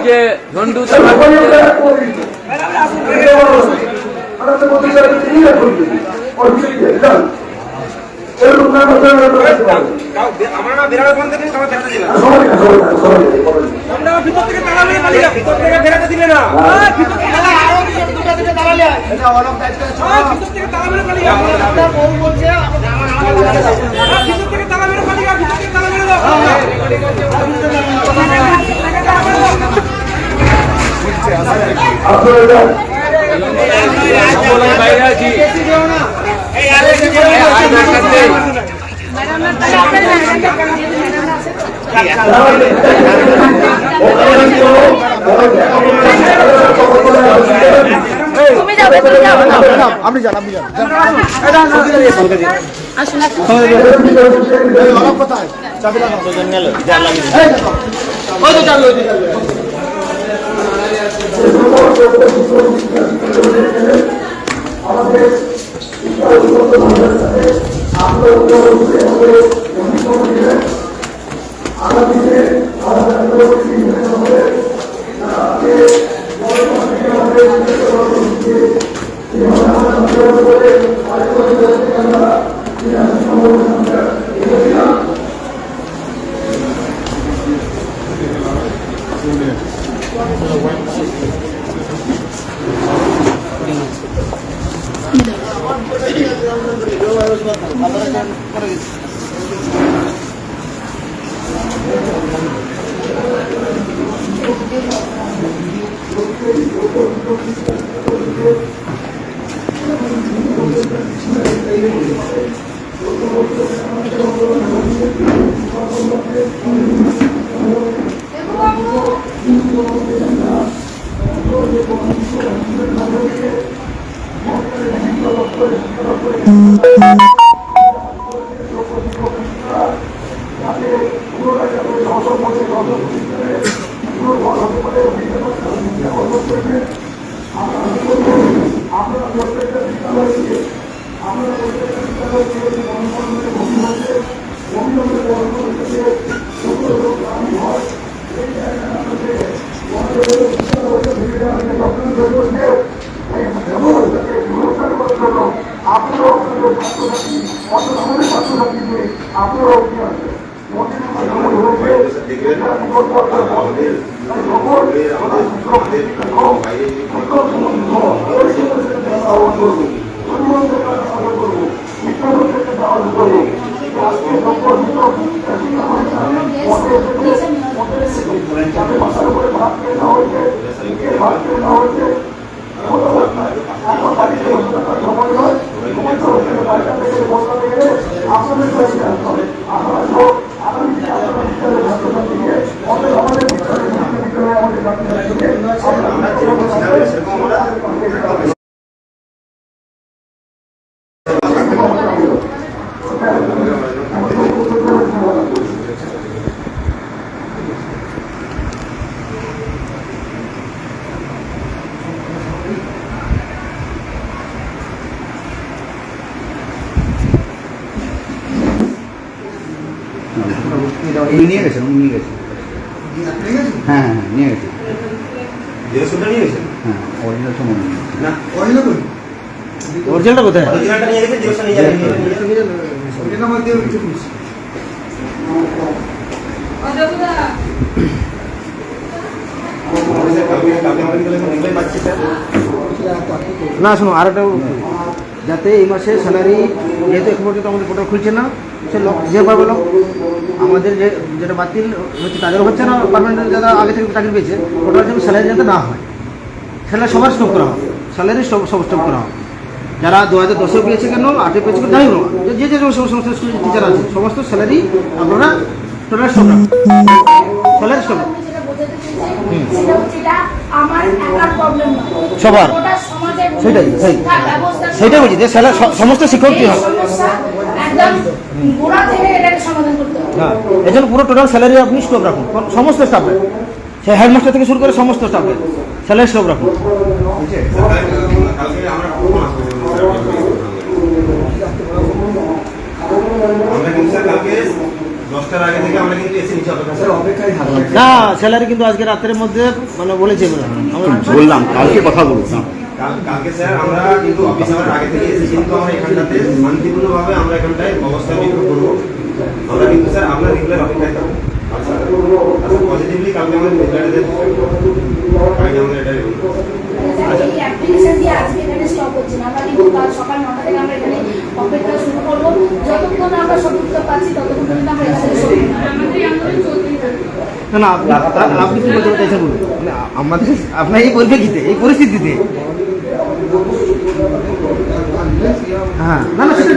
আজকে ঝন্ডু বাইরে আছি আপনি যান আপনি যান কোথায় চাবি নিয়ে গেছেন নিয়ে গেছেন হ্যাঁ হ্যাঁ নিয়ে গেছেন হ্যাঁ অরিজিনালটা মনে না অরিজিনালটা কোথায় না শোনো আরেকটা যাতে এই মাসে স্যালারি যেহেতু এখন পর্যন্ত আমাদের পোর্টাল খুলছে না সে যে পারবে লোক আমাদের যেটা বাতিল হচ্ছে তাদেরও হচ্ছে না পারমানেন্ট যারা আগে থেকে চাকরি পেয়েছে ওটার জন্য স্যালারি যাতে না হয় স্যালারি সবার স্টপ করা হবে স্যালারি সব স্টপ করা হবে যারা 2010-এ পেয়েছে কেন 8-এ পেয়েছে কেন যাই হোক যে যে সমস্ত স্কুলের টিচার আছে সমস্ত স্যালারি আপনারা টোটাল স্টপ রাখুন স্যালারি স্টপ সবার সেটাই সেইটাই বলছি যে সমস্ত শিক্ষক কি হয় হ্যাঁ এই জন্য পুরো টোটাল স্যালারি আপনি স্টপ রাখুন সমস্ত স্টাফের সে হেডমাস্টার থেকে শুরু করে সমস্ত স্টাফের স্যালারি স্টপ রাখুন 10টার আগে থেকে আমরা কিন্তু এসে নিচে অপেক্ষায় থাকবো। না স্যালারি কিন্তু আজকে রাতের মধ্যে মানে বলেছে আমরা বললাম কালকে কথা বলুন না। কালকে স্যার আমরা কিন্তু অফিস আওয়ার আগে থেকে এসে কিন্তু আমরা এখানটাতে শান্তিপূর্ণভাবে আমরা এখানটায় অবস্থান বিক্ষোভ করবো। আমরা কিন্তু স্যার আপনার রেগুলার অপেক্ষায় থাকবো। আচ্ছা পজিটিভলি কালকে আমাদের রেগুলারদের কালকে আমাদের এটাই বলবো। এই অ্যাপ্লিকেশন দিয়ে আজকে এখানে স্টপ হচ্ছে না, আমরা কিন্তু কাল সকাল 9টা থেকে আমরা এখানে অপেক্ষা শুরু করবো। যতক্ষণ আমরা সঠিক উত্তর পাচ্ছি ততক্ষণ পর্যন্ত আমরা এখানে শুরু না না আপনি কি বলতে চাইছেন বলুন, মানে আমাদের আপনার এই পরিপ্রেক্ষিতে এই পরিস্থিতিতে হ্যাঁ না না সেটা